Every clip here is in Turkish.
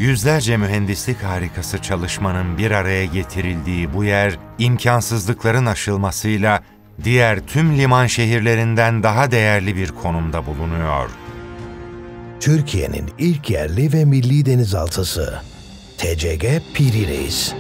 Yüzlerce mühendislik harikası çalışmanın bir araya getirildiği bu yer, imkansızlıkların aşılmasıyla diğer tüm liman şehirlerinden daha değerli bir konumda bulunuyor. Türkiye'nin ilk yerli ve milli denizaltısı TCG Piri Reis.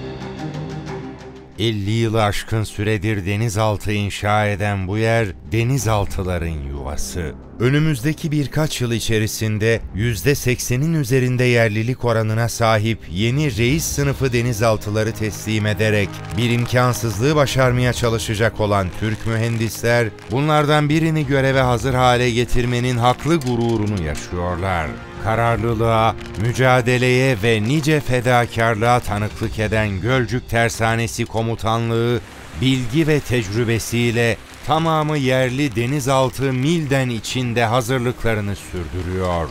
50 yılı aşkın süredir denizaltı inşa eden bu yer, denizaltıların yuvası. Önümüzdeki birkaç yıl içerisinde %80'in üzerinde yerlilik oranına sahip yeni reis sınıfı denizaltıları teslim ederek bir imkansızlığı başarmaya çalışacak olan Türk mühendisler, bunlardan birini göreve hazır hale getirmenin haklı gururunu yaşıyorlar. Kararlılığa, mücadeleye ve nice fedakarlığa tanıklık eden Gölcük Tersanesi Komutanlığı, bilgi ve tecrübesiyle tamamı yerli denizaltı Mil'den içinde hazırlıklarını sürdürüyor.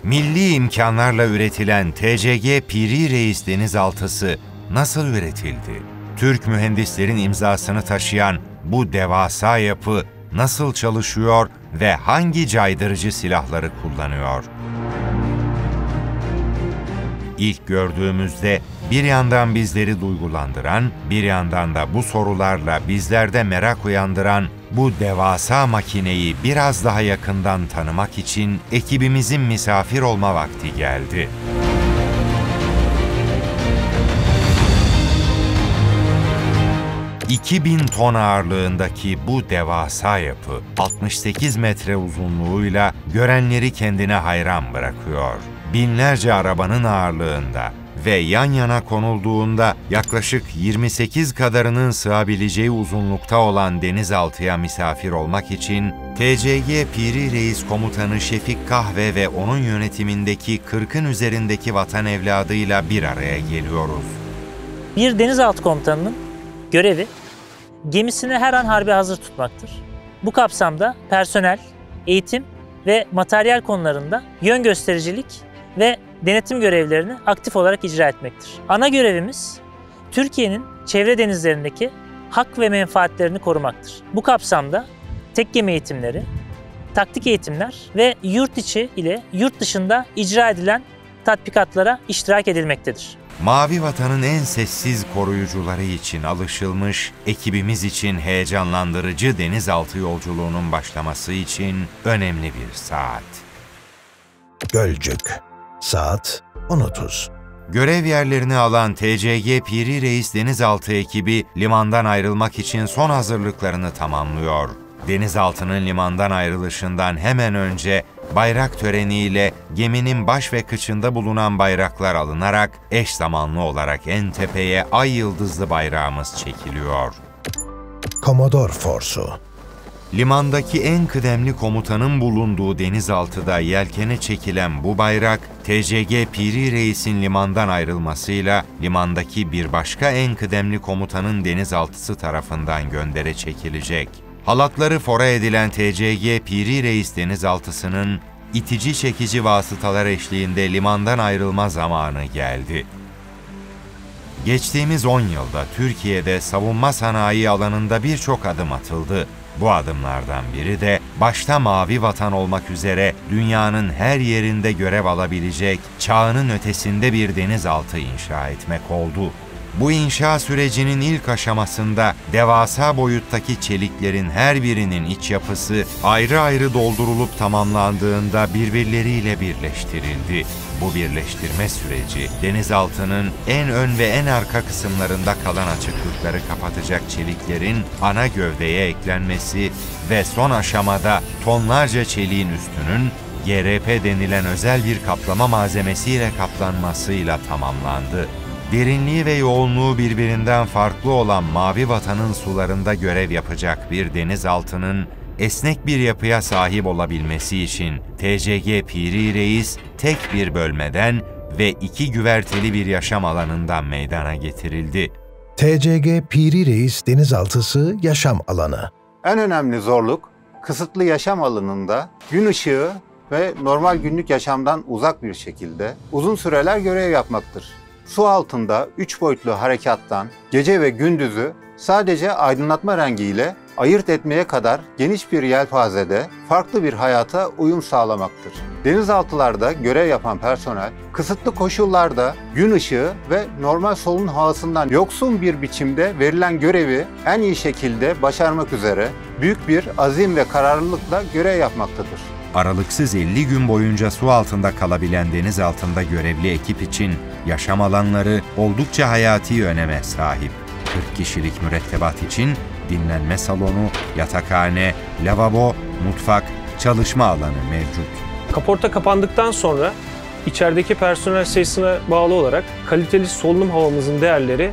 Milli imkanlarla üretilen TCG Piri Reis denizaltısı nasıl üretildi? Türk mühendislerin imzasını taşıyan bu devasa yapı nasıl çalışıyor ve hangi caydırıcı silahları kullanıyor? İlk gördüğümüzde bir yandan bizleri duygulandıran, bir yandan da bu sorularla bizlerde merak uyandıran bu devasa makineyi biraz daha yakından tanımak için ekibimizin misafir olma vakti geldi. 2000 ton ağırlığındaki bu devasa yapı, 68 metre uzunluğuyla görenleri kendine hayran bırakıyor. Binlerce arabanın ağırlığında ve yan yana konulduğunda yaklaşık 28 kadarının sığabileceği uzunlukta olan denizaltıya misafir olmak için TCG Piri Reis Komutanı Şefik Kahve ve onun yönetimindeki 40'ın üzerindeki vatan evladıyla bir araya geliyoruz. Bir denizaltı komutanının görevi gemisini her an harbe hazır tutmaktır. Bu kapsamda personel, eğitim ve materyal konularında yön göstericilik ve denetim görevlerini aktif olarak icra etmektir. Ana görevimiz Türkiye'nin çevre denizlerindeki hak ve menfaatlerini korumaktır. Bu kapsamda tek gemi eğitimleri, taktik eğitimler ve yurt içi ile yurt dışında icra edilen tatbikatlara iştirak edilmektedir. Mavi Vatan'ın en sessiz koruyucuları için alışılmış, ekibimiz için heyecanlandırıcı denizaltı yolculuğunun başlaması için önemli bir saat. Gölcük. Saat 10:30. Görev yerlerini alan TCG Piri Reis denizaltı ekibi limandan ayrılmak için son hazırlıklarını tamamlıyor. Denizaltının limandan ayrılışından hemen önce bayrak töreniyle geminin baş ve kıçında bulunan bayraklar alınarak eş zamanlı olarak en tepeye ay yıldızlı bayrağımız çekiliyor. Komodor Forsu. Limandaki en kıdemli komutanın bulunduğu denizaltıda yelkene çekilen bu bayrak, TCG Piri Reis'in limandan ayrılmasıyla limandaki bir başka en kıdemli komutanın denizaltısı tarafından göndere çekilecek. Halatları fora edilen TCG Piri Reis denizaltısının itici çekici vasıtalar eşliğinde limandan ayrılma zamanı geldi. Geçtiğimiz 10 yılda Türkiye'de savunma sanayi alanında birçok adım atıldı. Bu adımlardan biri de başta Mavi Vatan olmak üzere dünyanın her yerinde görev alabilecek, çağının ötesinde bir denizaltı inşa etmek oldu. Bu inşa sürecinin ilk aşamasında devasa boyuttaki çeliklerin her birinin iç yapısı ayrı ayrı doldurulup tamamlandığında birbirleriyle birleştirildi. Bu birleştirme süreci denizaltının en ön ve en arka kısımlarında kalan açıklıkları kapatacak çeliklerin ana gövdeye eklenmesi ve son aşamada tonlarca çeliğin üstünün GRP denilen özel bir kaplama malzemesiyle kaplanmasıyla tamamlandı. Derinliği ve yoğunluğu birbirinden farklı olan Mavi Vatan'ın sularında görev yapacak bir denizaltının esnek bir yapıya sahip olabilmesi için TCG Piri Reis tek bir bölmeden ve 2 güverteli bir yaşam alanından meydana getirildi. TCG Piri Reis denizaltısı yaşam alanı. En önemli zorluk, kısıtlı yaşam alanında gün ışığı ve normal günlük yaşamdan uzak bir şekilde uzun süreler görev yapmaktır. Su altında 3 boyutlu harekattan gece ve gündüzü sadece aydınlatma rengiyle ayırt etmeye kadar geniş bir yelpazede farklı bir hayata uyum sağlamaktır. Denizaltılarda görev yapan personel, kısıtlı koşullarda gün ışığı ve normal solunum havasından yoksun bir biçimde verilen görevi en iyi şekilde başarmak üzere büyük bir azim ve kararlılıkla görev yapmaktadır. Aralıksız 50 gün boyunca su altında kalabilen deniz altında görevli ekip için yaşam alanları oldukça hayati öneme sahip. 40 kişilik mürettebat için dinlenme salonu, yatakhane, lavabo, mutfak, çalışma alanı mevcut. Kaporta kapandıktan sonra içerideki personel sayısına bağlı olarak kaliteli solunum havamızın değerleri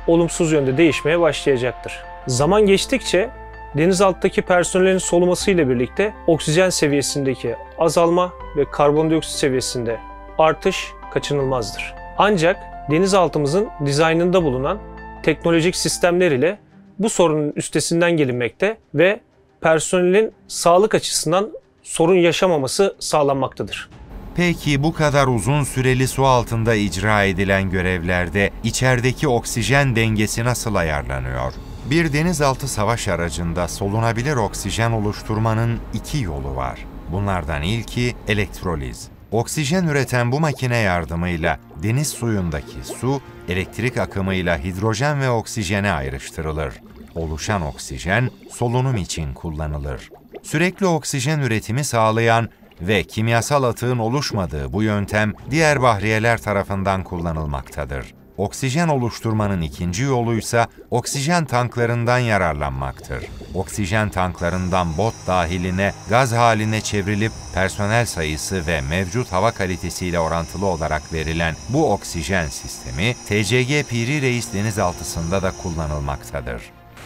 olumsuz yönde değişmeye başlayacaktır. Zaman geçtikçe denizalttaki personelin solumasıyla birlikte oksijen seviyesindeki azalma ve karbondioksit seviyesinde artış kaçınılmazdır. Ancak denizaltımızın dizaynında bulunan teknolojik sistemler ile bu sorunun üstesinden gelinmekte ve personelin sağlık açısından sorun yaşamaması sağlanmaktadır. Peki bu kadar uzun süreli su altında icra edilen görevlerde içerideki oksijen dengesi nasıl ayarlanıyor? Bir denizaltı savaş aracında solunabilir oksijen oluşturmanın 2 yolu var. Bunlardan ilki elektroliz. Oksijen üreten bu makine yardımıyla deniz suyundaki su, elektrik akımıyla hidrojen ve oksijene ayrıştırılır. Oluşan oksijen solunum için kullanılır. Sürekli oksijen üretimi sağlayan ve kimyasal atığın oluşmadığı bu yöntem diğer bahriyeler tarafından kullanılmaktadır. Oksijen oluşturmanın ikinci yoluysa oksijen tanklarından yararlanmaktır. Oksijen tanklarından bot dahiline gaz haline çevrilip personel sayısı ve mevcut hava kalitesiyle orantılı olarak verilen bu oksijen sistemi TCG Piri Reis denizaltısında da kullanılmaktadır.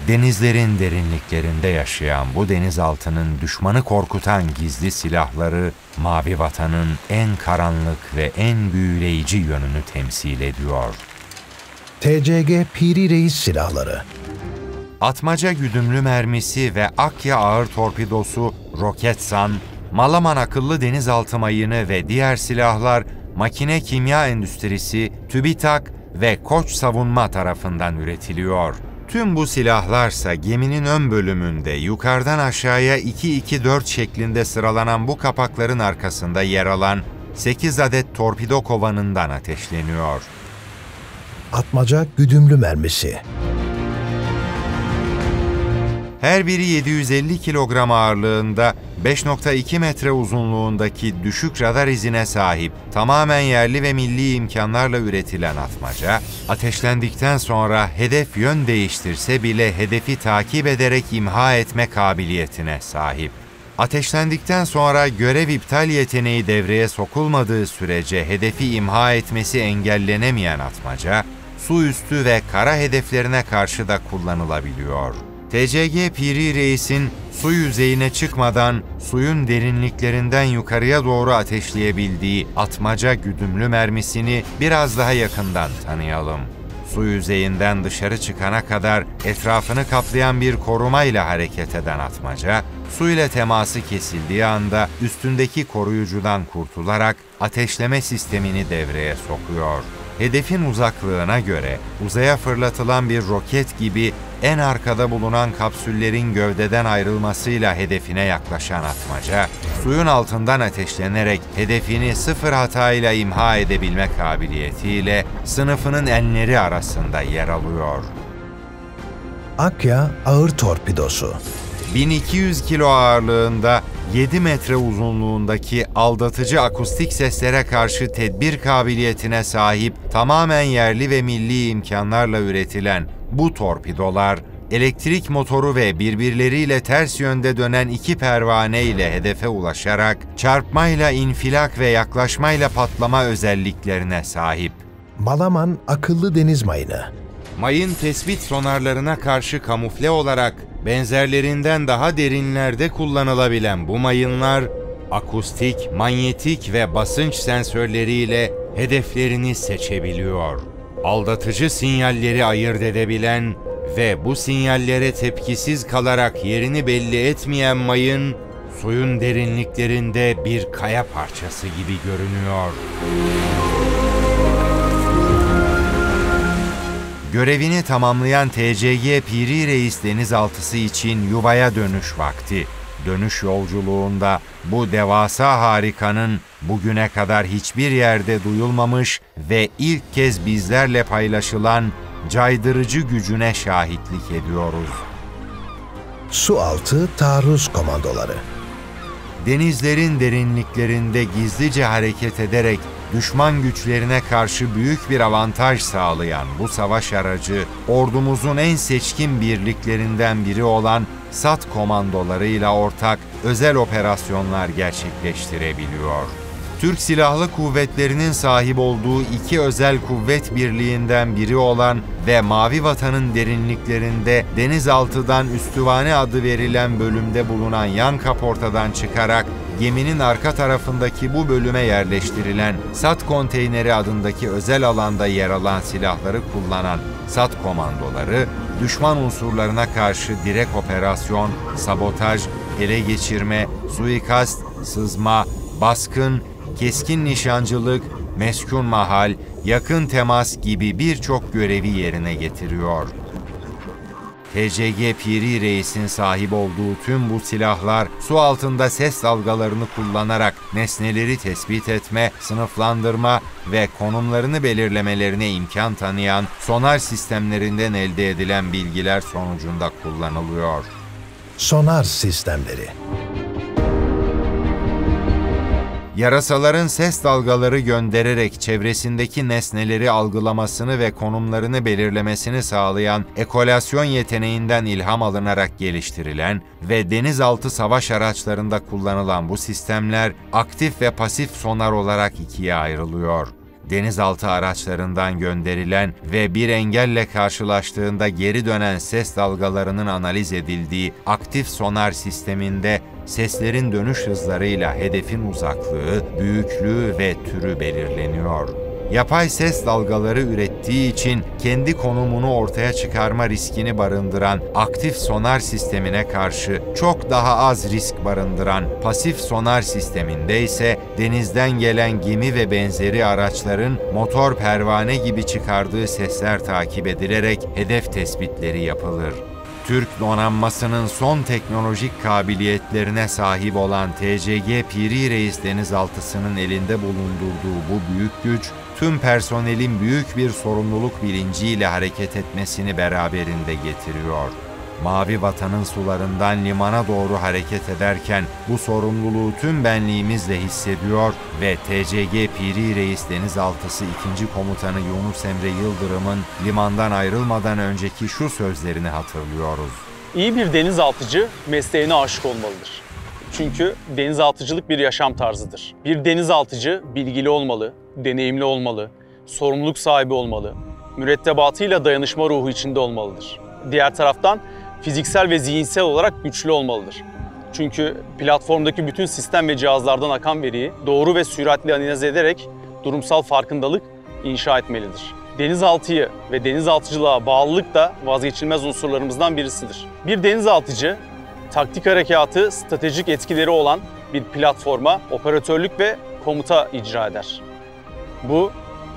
Denizlerin derinliklerinde yaşayan bu denizaltının düşmanı korkutan gizli silahları, Mavi Vatan'ın en karanlık ve en büyüleyici yönünü temsil ediyor. TCG Piri Reis silahları. Atmaca güdümlü mermisi ve Akya ağır torpidosu, Roketsan, Malaman akıllı denizaltı mayını ve diğer silahlar makine kimya endüstrisi, TÜBİTAK ve Koç Savunma tarafından üretiliyor. Tüm bu silahlarsa geminin ön bölümünde yukarıdan aşağıya 2-2-4 şeklinde sıralanan bu kapakların arkasında yer alan 8 adet torpido kovanından ateşleniyor. Atmaca güdümlü mermisi. Her biri 750 kilogram ağırlığında, 5.2 metre uzunluğundaki düşük radar izine sahip, tamamen yerli ve milli imkanlarla üretilen atmaca, ateşlendikten sonra hedef yön değiştirse bile hedefi takip ederek imha etme kabiliyetine sahip. Ateşlendikten sonra görev iptal yeteneği devreye sokulmadığı sürece hedefi imha etmesi engellenemeyen atmaca, su üstü ve kara hedeflerine karşı da kullanılabiliyor. TCG Piri Reis'in su yüzeyine çıkmadan suyun derinliklerinden yukarıya doğru ateşleyebildiği atmaca güdümlü mermisini biraz daha yakından tanıyalım. Su yüzeyinden dışarı çıkana kadar etrafını kaplayan bir korumayla hareket eden atmaca, su ile teması kesildiği anda üstündeki koruyucudan kurtularak ateşleme sistemini devreye sokuyor. Hedefin uzaklığına göre uzaya fırlatılan bir roket gibi en arkada bulunan kapsüllerin gövdeden ayrılmasıyla hedefine yaklaşan atmaca, suyun altından ateşlenerek hedefini sıfır hatayla imha edebilme kabiliyetiyle sınıfının enleri arasında yer alıyor. Akya ağır torpidosu. 1200 kilo ağırlığında 7 metre uzunluğundaki aldatıcı akustik seslere karşı tedbir kabiliyetine sahip tamamen yerli ve milli imkanlarla üretilen bu torpidolar, elektrik motoru ve birbirleriyle ters yönde dönen 2 pervane ile hedefe ulaşarak çarpmayla infilak ve yaklaşmayla patlama özelliklerine sahip. Malaman akıllı deniz mayını. Mayın tespit sonarlarına karşı kamufle olarak benzerlerinden daha derinlerde kullanılabilen bu mayınlar, akustik, manyetik ve basınç sensörleriyle hedeflerini seçebiliyor. Aldatıcı sinyalleri ayırt edebilen ve bu sinyallere tepkisiz kalarak yerini belli etmeyen mayın, suyun derinliklerinde bir kaya parçası gibi görünüyor. Görevini tamamlayan TCG Piri Reis denizaltısı için yuvaya dönüş vakti. Dönüş yolculuğunda bu devasa harikanın bugüne kadar hiçbir yerde duyulmamış ve ilk kez bizlerle paylaşılan caydırıcı gücüne şahitlik ediyoruz. Sualtı taarruz komandoları. Denizlerin derinliklerinde gizlice hareket ederek düşman güçlerine karşı büyük bir avantaj sağlayan bu savaş aracı, ordumuzun en seçkin birliklerinden biri olan SAT komandolarıyla ortak özel operasyonlar gerçekleştirebiliyor. Türk Silahlı Kuvvetleri'nin sahip olduğu iki özel kuvvet birliğinden biri olan ve Mavi Vatan'ın derinliklerinde denizaltıdan Üstüvane adı verilen bölümde bulunan yan kaportadan çıkarak geminin arka tarafındaki bu bölüme yerleştirilen SAT konteyneri adındaki özel alanda yer alan silahları kullanan SAT komandoları, düşman unsurlarına karşı direkt operasyon, sabotaj, ele geçirme, suikast, sızma, baskın, keskin nişancılık, meskun mahal, yakın temas gibi birçok görevi yerine getiriyor. TCG Piri Reis'in sahip olduğu tüm bu silahlar su altında ses dalgalarını kullanarak nesneleri tespit etme, sınıflandırma ve konumlarını belirlemelerine imkan tanıyan sonar sistemlerinden elde edilen bilgiler sonucunda kullanılıyor. Sonar sistemleri. Yarasaların ses dalgaları göndererek çevresindeki nesneleri algılamasını ve konumlarını belirlemesini sağlayan ekolasyon yeteneğinden ilham alınarak geliştirilen ve denizaltı savaş araçlarında kullanılan bu sistemler aktif ve pasif sonar olarak ikiye ayrılıyor. Denizaltı araçlarından gönderilen ve bir engelle karşılaştığında geri dönen ses dalgalarının analiz edildiği aktif sonar sisteminde seslerin dönüş hızlarıyla hedefin uzaklığı, büyüklüğü ve türü belirleniyor. Yapay ses dalgaları ürettiği için kendi konumunu ortaya çıkarma riskini barındıran aktif sonar sistemine karşı çok daha az risk barındıran pasif sonar sisteminde ise denizden gelen gemi ve benzeri araçların motor pervane gibi çıkardığı sesler takip edilerek hedef tespitleri yapılır. Türk donanmasının son teknolojik kabiliyetlerine sahip olan TCG Piri Reis denizaltısının elinde bulundurduğu bu büyük güç, tüm personelin büyük bir sorumluluk bilinciyle hareket etmesini beraberinde getiriyor. Mavi Vatan'ın sularından limana doğru hareket ederken bu sorumluluğu tüm benliğimizle hissediyor ve TCG Piri Reis denizaltısı 2. Komutanı Yunus Emre Yıldırım'ın limandan ayrılmadan önceki şu sözlerini hatırlıyoruz. İyi bir denizaltıcı mesleğine aşık olmalıdır. Çünkü denizaltıcılık bir yaşam tarzıdır. Bir denizaltıcı bilgili olmalı, deneyimli olmalı, sorumluluk sahibi olmalı, mürettebatıyla dayanışma ruhu içinde olmalıdır. Diğer taraftan fiziksel ve zihinsel olarak güçlü olmalıdır. Çünkü platformdaki bütün sistem ve cihazlardan akan veriyi doğru ve süratli analiz ederek durumsal farkındalık inşa etmelidir. Denizaltıyı ve denizaltıcılığa bağlılık da vazgeçilmez unsurlarımızdan birisidir. Bir denizaltıcı, taktik harekatı stratejik etkileri olan bir platforma operatörlük ve komuta icra eder. Bu,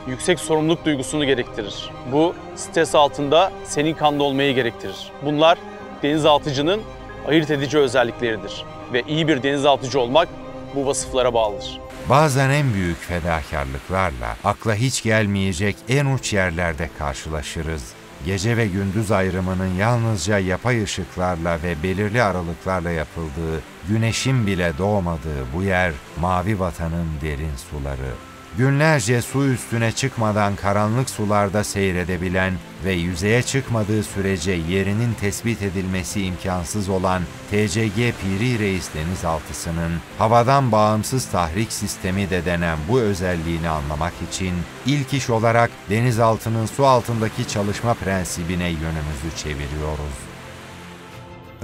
yüksek sorumluluk duygusunu gerektirir. Bu, stres altında senin kanda olmayı gerektirir. Bunlar denizaltıcının ayırt edici özellikleridir ve iyi bir denizaltıcı olmak bu vasıflara bağlıdır. Bazen en büyük fedakarlıklarla akla hiç gelmeyecek en uç yerlerde karşılaşırız. Gece ve gündüz ayrımının yalnızca yapay ışıklarla ve belirli aralıklarla yapıldığı, güneşin bile doğmadığı bu yer Mavi Vatan'ın derin suları. Günlerce su üstüne çıkmadan karanlık sularda seyredebilen ve yüzeye çıkmadığı sürece yerinin tespit edilmesi imkansız olan TCG Piri Reis denizaltısının havadan bağımsız tahrik sistemi de denen bu özelliğini anlamak için ilk iş olarak denizaltının su altındaki çalışma prensibine yönümüzü çeviriyoruz.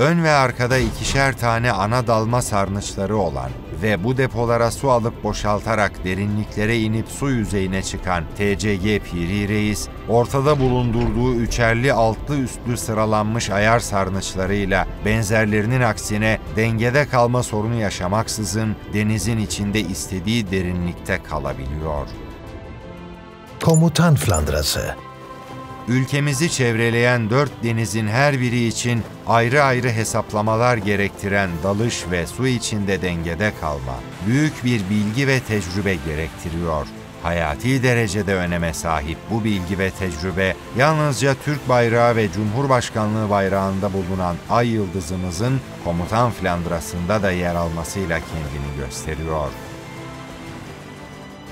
Ön ve arkada 2'şer tane ana dalma sarnıçları olan ve bu depolara su alıp boşaltarak derinliklere inip su yüzeyine çıkan TCG Piri Reis, ortada bulundurduğu üçerli altlı üstlü sıralanmış ayar sarnıçlarıyla benzerlerinin aksine dengede kalma sorunu yaşamaksızın denizin içinde istediği derinlikte kalabiliyor. Komutan Flandrası. ülkemizi çevreleyen 4 denizin her biri için ayrı ayrı hesaplamalar gerektiren dalış ve su içinde dengede kalma, büyük bir bilgi ve tecrübe gerektiriyor. Hayati derecede öneme sahip bu bilgi ve tecrübe, yalnızca Türk bayrağı ve Cumhurbaşkanlığı bayrağında bulunan ay yıldızımızın komutan flandrasında da yer almasıyla kendini gösteriyor.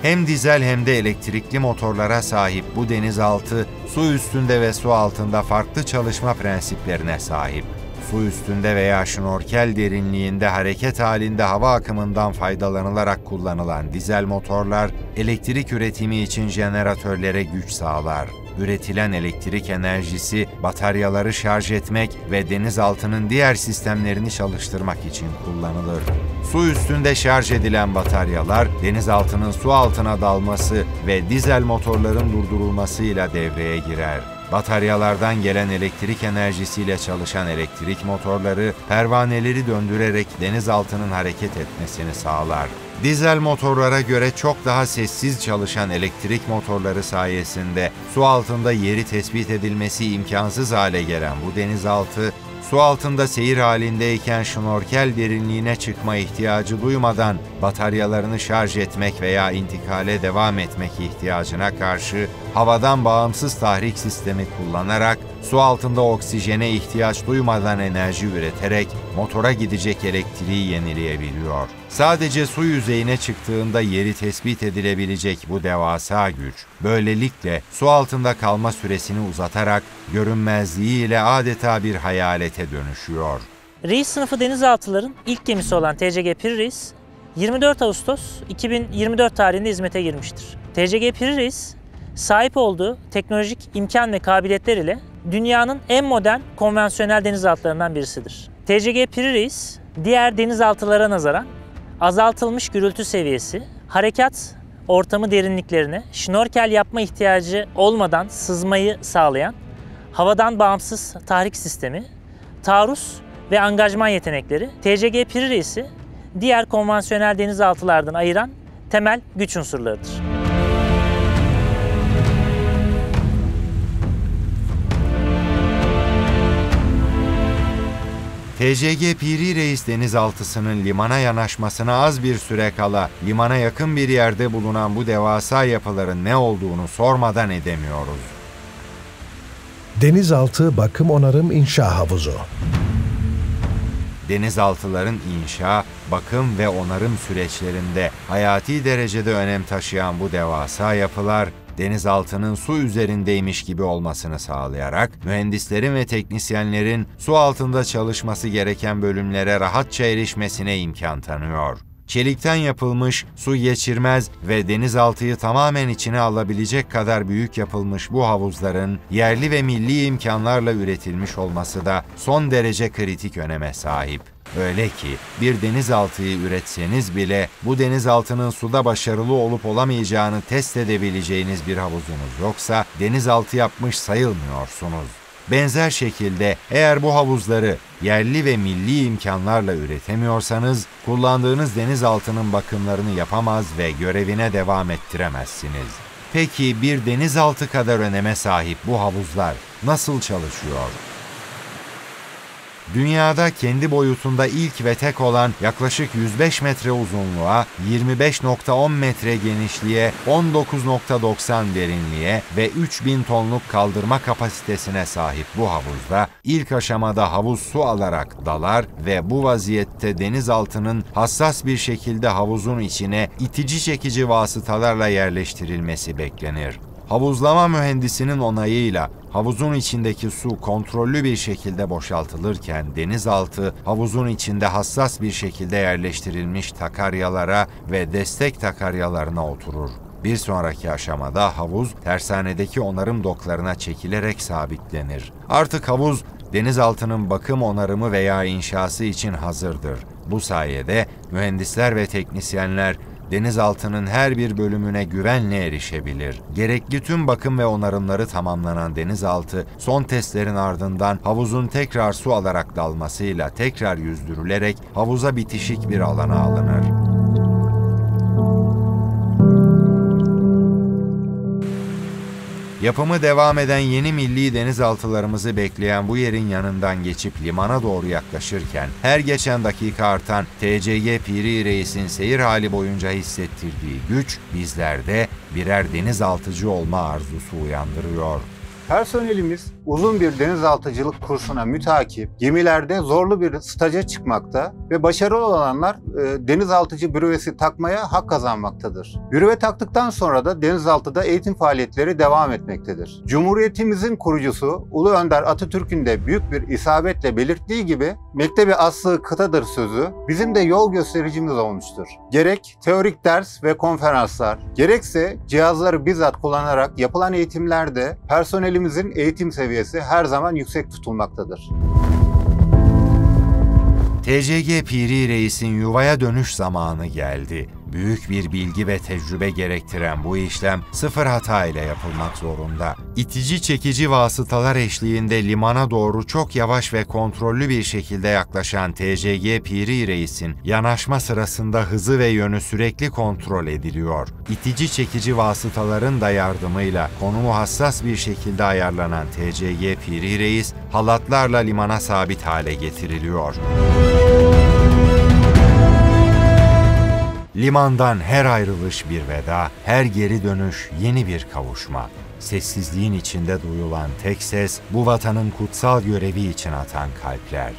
Hem dizel hem de elektrikli motorlara sahip bu denizaltı, su üstünde ve su altında farklı çalışma prensiplerine sahip. Su üstünde veya şnorkel derinliğinde hareket halinde hava akımından faydalanılarak kullanılan dizel motorlar, elektrik üretimi için jeneratörlere güç sağlar. Üretilen elektrik enerjisi bataryaları şarj etmek ve denizaltının diğer sistemlerini çalıştırmak için kullanılır. Su üstünde şarj edilen bataryalar, denizaltının su altına dalması ve dizel motorların durdurulmasıyla devreye girer. Bataryalardan gelen elektrik enerjisiyle çalışan elektrik motorları, pervaneleri döndürerek denizaltının hareket etmesini sağlar. Dizel motorlara göre çok daha sessiz çalışan elektrik motorları sayesinde su altında yeri tespit edilmesi imkansız hale gelen bu denizaltı, su altında seyir halindeyken şnorkel derinliğine çıkma ihtiyacı duymadan bataryalarını şarj etmek veya intikale devam etmek ihtiyacına karşı havadan bağımsız tahrik sistemi kullanarak su altında oksijene ihtiyaç duymadan enerji üreterek motora gidecek elektriği yenileyebiliyor. Sadece su yüzeyine çıktığında yeri tespit edilebilecek bu devasa güç, böylelikle su altında kalma süresini uzatarak görünmezliğiyle adeta bir hayalete dönüşüyor. Reis sınıfı denizaltıların ilk gemisi olan TCG Piri Reis, 24 Ağustos 2024 tarihinde hizmete girmiştir. TCG Piri Reis, sahip olduğu teknolojik imkan ve kabiliyetler ile dünyanın en modern konvansiyonel denizaltılarından birisidir. TCG Piri Reis, diğer denizaltılara nazaran azaltılmış gürültü seviyesi, harekat ortamı derinliklerine şnorkel yapma ihtiyacı olmadan sızmayı sağlayan havadan bağımsız tahrik sistemi, taarruz ve angajman yetenekleri TCG Piri Reis'i diğer konvansiyonel denizaltılardan ayıran temel güç unsurlarıdır. TCG Piri Reis denizaltısının limana yanaşmasına az bir süre kala limana yakın bir yerde bulunan bu devasa yapıların ne olduğunu sormadan edemiyoruz. Denizaltı Bakım Onarım İnşa Havuzu. Denizaltıların inşa, bakım ve onarım süreçlerinde hayati derecede önem taşıyan bu devasa yapılar, denizaltının su üzerindeymiş gibi olmasını sağlayarak mühendislerin ve teknisyenlerin su altında çalışması gereken bölümlere rahatça erişmesine imkan tanıyor. Çelikten yapılmış, su geçirmez ve denizaltıyı tamamen içine alabilecek kadar büyük yapılmış bu havuzların yerli ve milli imkanlarla üretilmiş olması da son derece kritik öneme sahip. Öyle ki bir denizaltıyı üretseniz bile bu denizaltının suda başarılı olup olamayacağını test edebileceğiniz bir havuzunuz yoksa denizaltı yapmış sayılmıyorsunuz. Benzer şekilde eğer bu havuzları yerli ve milli imkanlarla üretemiyorsanız kullandığınız denizaltının bakımlarını yapamaz ve görevine devam ettiremezsiniz. Peki bir denizaltı kadar öneme sahip bu havuzlar nasıl çalışıyor? Dünyada kendi boyutunda ilk ve tek olan yaklaşık 105 metre uzunluğa, 25.10 metre genişliğe, 19.90 derinliğe ve 3000 tonluk kaldırma kapasitesine sahip bu havuzda ilk aşamada havuz su alarak dalar ve bu vaziyette denizaltının hassas bir şekilde havuzun içine itici çekici vasıtalarla yerleştirilmesi beklenir. Havuzlama mühendisinin onayıyla havuzun içindeki su kontrollü bir şekilde boşaltılırken denizaltı havuzun içinde hassas bir şekilde yerleştirilmiş takaryalara ve destek takaryalarına oturur. Bir sonraki aşamada havuz tersanedeki onarım doklarına çekilerek sabitlenir. Artık havuz denizaltının bakım, onarımı veya inşası için hazırdır. Bu sayede mühendisler ve teknisyenler denizaltının her bir bölümüne güvenle erişebilir. Gerekli tüm bakım ve onarımları tamamlanan denizaltı, son testlerin ardından havuzun tekrar su alarak dalmasıyla tekrar yüzdürülerek havuza bitişik bir alana alınır. Yapımı devam eden yeni milli denizaltılarımızı bekleyen bu yerin yanından geçip limana doğru yaklaşırken her geçen dakika artan TCG Piri Reis'in seyir hali boyunca hissettirdiği güç bizlerde birer denizaltıcı olma arzusu uyandırıyor. Personelimiz uzun bir denizaltıcılık kursuna mütakip gemilerde zorlu bir staja çıkmakta ve başarılı olanlar denizaltıcı bürövesi takmaya hak kazanmaktadır. Büröve taktıktan sonra da denizaltıda eğitim faaliyetleri devam etmektedir. Cumhuriyetimizin kurucusu Ulu Önder Atatürk'ün de büyük bir isabetle belirttiği gibi "Mektebi aslı kıtadır" sözü bizim de yol göstericimiz olmuştur. Gerek teorik ders ve konferanslar, gerekse cihazları bizzat kullanarak yapılan eğitimlerde personelimizin eğitim seviyesi her zaman yüksek tutulmaktadır. TCG Piri Reis'in yuvaya dönüş zamanı geldi. Büyük bir bilgi ve tecrübe gerektiren bu işlem sıfır hata ile yapılmak zorunda. İtici çekici vasıtalar eşliğinde limana doğru çok yavaş ve kontrollü bir şekilde yaklaşan TCG Piri Reis'in yanaşma sırasında hızı ve yönü sürekli kontrol ediliyor. İtici çekici vasıtaların da yardımıyla konumu hassas bir şekilde ayarlanan TCG Piri Reis halatlarla limana sabit hale getiriliyor. Limandan her ayrılış bir veda, her geri dönüş yeni bir kavuşma. Sessizliğin içinde duyulan tek ses, bu vatanın kutsal görevi için atan kalpler.